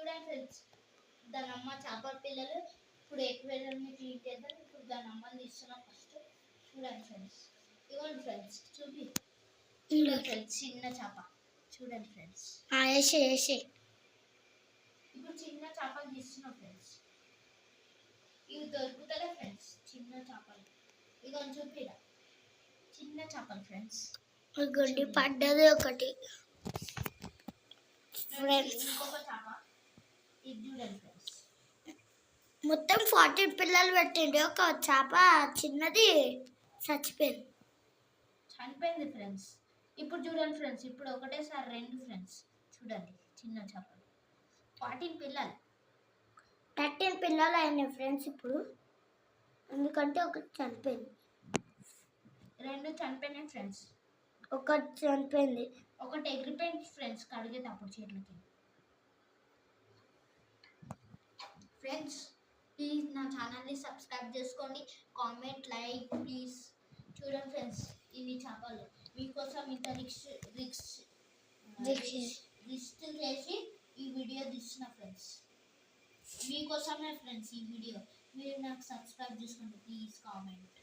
చూడండి ఫ్రెండ్స్, దాని అమ్మ చేపల పిల్లలు ఇప్పుడు ఎక్వేరియంని క్లీన్ చేద్దాం. ఇప్పుడు దాని అమ్మని తీస్తున్నాం ఫస్ట్. చూడండి ఫ్రెండ్స్, ఇవ్వండి ఫ్రెండ్స్, చూడండి ఫ్రెండ్స్, చిన్న చేప చూడండి ఫ్రెండ్స్. వేసి ఇప్పుడు చిన్న చేపలు తీస్తున్నాం ఫ్రెండ్స్. ఇవి దొరుకుతాయి ఫ్రెండ్స్, చిన్న చేపలు. ఇదిగో చూపిరా, చిన్న చేపలు ఫ్రెండ్స్. గడ్డి పడ్డది ఒకటి ఫ్రెండ్స్. ఇంకొక చేప ఇది చూడండి ఫ్రెండ్స్. మొత్తం 14 పిల్లలు పెట్టింది. ఒక చేప చిన్నది చనిపోయింది ఫ్రెండ్స్. ఇప్పుడు చూడండి ఫ్రెండ్స్, ఇప్పుడు ఒకటేసారి 2 ఫ్రెండ్స్. చూడండి చిన్న చేపలు 13 పిల్లలు అయినాయి ఫ్రెండ్స్ ఇప్పుడు. ఎందుకంటే ఒకటి చనిపోయింది, 2 చనిపోయినాయి ఫ్రెండ్స్. ఒకటి చనిపోయింది, ఒకటి ఎగిరిపోయింది ఫ్రెండ్స్ కడిగేటప్పుడు చేతులకి. ఫ్రెండ్స్, ప్లీజ్ నా ఛానల్ని సబ్స్క్రైబ్ చేసుకోండి, కామెంట్, లైక్ ప్లీజ్. చూడండి ఫ్రెండ్స్, ఇవి చేపలు మీకోసం ఇంత రిస్ట్ చేసి ఈ వీడియో తీసిన ఫ్రెండ్స్. మీకోసమే ఫ్రెండ్స్ ఈ వీడియో. మీరు నాకు సబ్స్క్రైబ్ చేసుకోండి ప్లీజ్, కామెంట్,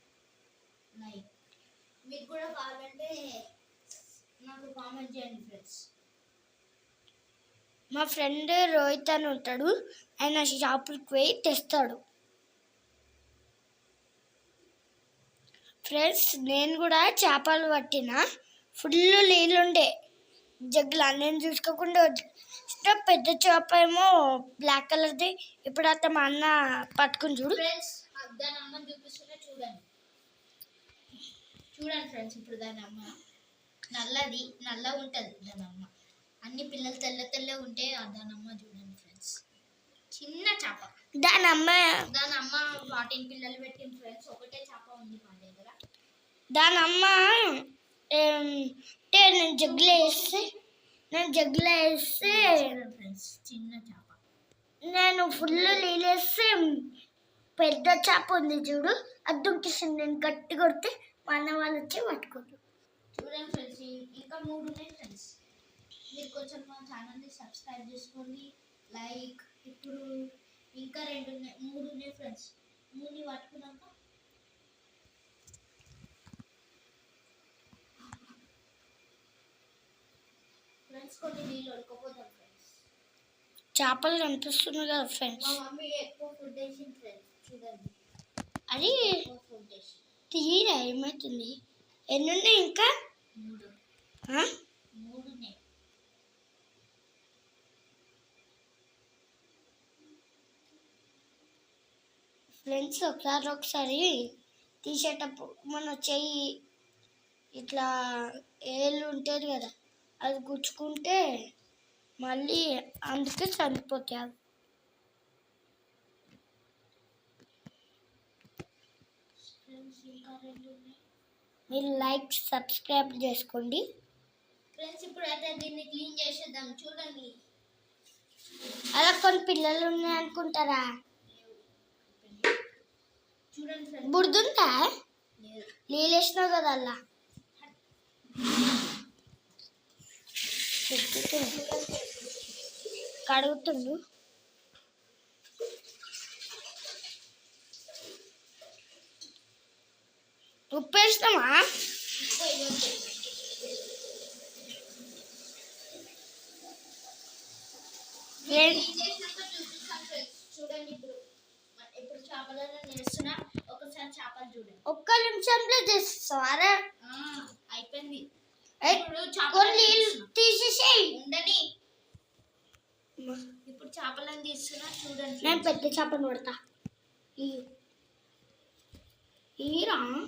లైక్. మీకు కూడా కావాలంటే నాకు కామెంట్ చేయండి ఫ్రెండ్స్. మా ఫ్రెండ్ రోహిత్ అని ఉంటాడు, ఆయన షాపుకి పోయి తెస్తాడు ఫ్రెండ్స్. నేను కూడా చేపలు పట్టిన, ఫుల్ నీళ్ళుండే జగ్గులు. నేను చూసుకోకుండా పెద్ద చేప ఏమో బ్లాక్ కలర్ది. ఇప్పుడు అత్త మా అన్న పట్టుకుని చూడు ఫ్రెండ్స్. దాని అమ్మని చూపిస్తున్నా చూడండి. చూడండి ఫ్రెండ్స్, ఇప్పుడు దాని అమ్మ నల్లగా ఉంటుంది దాని అమ్మ. అన్ని పిల్లలు తెల్ల ఉంటే దాని అమ్మ చూడండి ఫ్రెండ్స్. చిన్న చేప దాని అమ్మ 14 పిల్లలు పెట్టింది ఫ్రెండ్స్. ఒకటే చేప ఉంది మా దగ్గర. దాని అమ్మ నేను జగ్గులో వేస్తే ఫ్రెండ్స్, చిన్న చేప. నేను ఫుల్ నీళ్ళేస్తే పెద్ద చేప ఉంది చూడు, అది దుంకిస్తుంది. నేను గట్టి కొడితే మా అన్న వాళ్ళు వచ్చి పట్టుకోరు. చూడండి ఫ్రెండ్స్, ఇంకా 3 ఉన్నాయి ఫ్రెండ్స్. మీరు కొంచెం మా ఛానల్ని సబ్స్క్రైబ్ చేసుకోండి, లైక్. ఇప్పుడు ఇంకా 3 ఉన్నాయి ఫ్రెండ్స్. 3 పట్టుకున్నాక ఫ్రెండ్స్ కొన్ని నీళ్ళు వడుకోపోతాం ఫ్రెండ్స్. చేపలు కనిపిస్తున్నాయి కదా ఫ్రెండ్స్. మా మమ్మీ ఎక్కువ ఫుడ్ వేసింది ఫ్రెండ్స్. చూడండి, అది తీరా ఏమవుతుంది. ఎన్ని ఉన్నాయి ఇంకా? 3 ఉన్నాయి. ఫ్రెండ్స్, ఒకసారి తీసేటప్పుడు మన చెయ్యి ఇట్లా ఏళ్ళు ఉంటుంది కదా, అది గుచ్చుకుంటే మళ్ళీ అందుకే చనిపోతాయి. మీరు లైక్ సబ్స్క్రైబ్ చేసుకోండి ఫ్రెండ్స్. ఇప్పుడు అయితే దీన్ని క్లీన్ చేసేద్దాం. చూడండి, అలా కొన్ని పిల్లలు ఉన్నాయి అనుకుంటారా? చూడండి ఫ్రెండ్స్, బుడుదుంటా నీళ్ళు వేసినావు కదా అలా. కడుగుతుండు. ఉప్పు వేసినామా? చూడండి, ఇప్పుడు చేపలను నేస్తున్నా. ఒకసారి చేపలు చూడండి. ఒక్క నిమిషంలో చేస్తారా? అయిపోయింది. తీసేసేయి ఉండని. ఇప్పుడు చేపలను తీస్తున్నా చూడండి. నేను పెద్ద చేపను పడతా.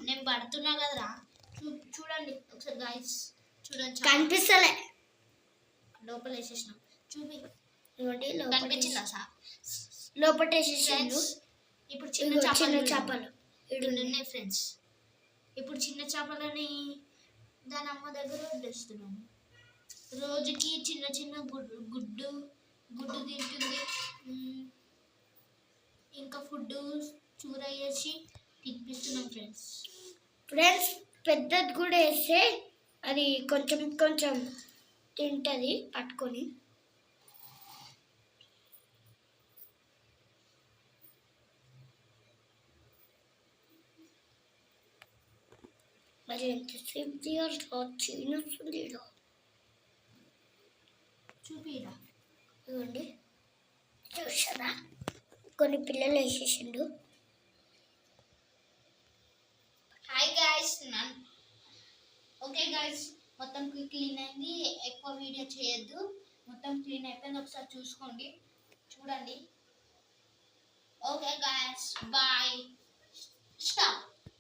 నేను పడుతున్నా కదరా. చూడండి ఒకసారి గైస్, చూడండి. కనిపిస్తలే, లోపల వేసేసినాం. చూపి, కనిపించిందా? లోపల వేసేసాను. ఇప్పుడు చిన్న చేపలు ఉన్నాయి ఫ్రెండ్స్. ఇప్పుడు చిన్న చేపలని దాని అమ్మ దగ్గర వదిలేస్తున్నాము. రోజుకి చిన్న గుడ్డు తింటుంది. ఇంకా ఫుడ్ చూర వేసి తినిపిస్తున్నాం ఫ్రెండ్స్. పెద్దది కూడా వేస్తే అది కొంచెం తింటుంది పట్టుకొని. మరి ఎంతసేపు తీయాలి చైన్ వస్తుంది ఈడ. చూపిరా. ఇవ్వండి చూసారా కొన్ని పిల్లలు వేసేసిండు. హాయ్ గాయస్, ఓకే గాయస్, మొత్తం క్లీన్ అయింది. ఎక్కువ వీడియో చేయొద్దు. మొత్తం క్లీన్ అయిపోయింది. ఒకసారి చూసుకోండి, చూడండి. Okay guys, bye. స్టాప్.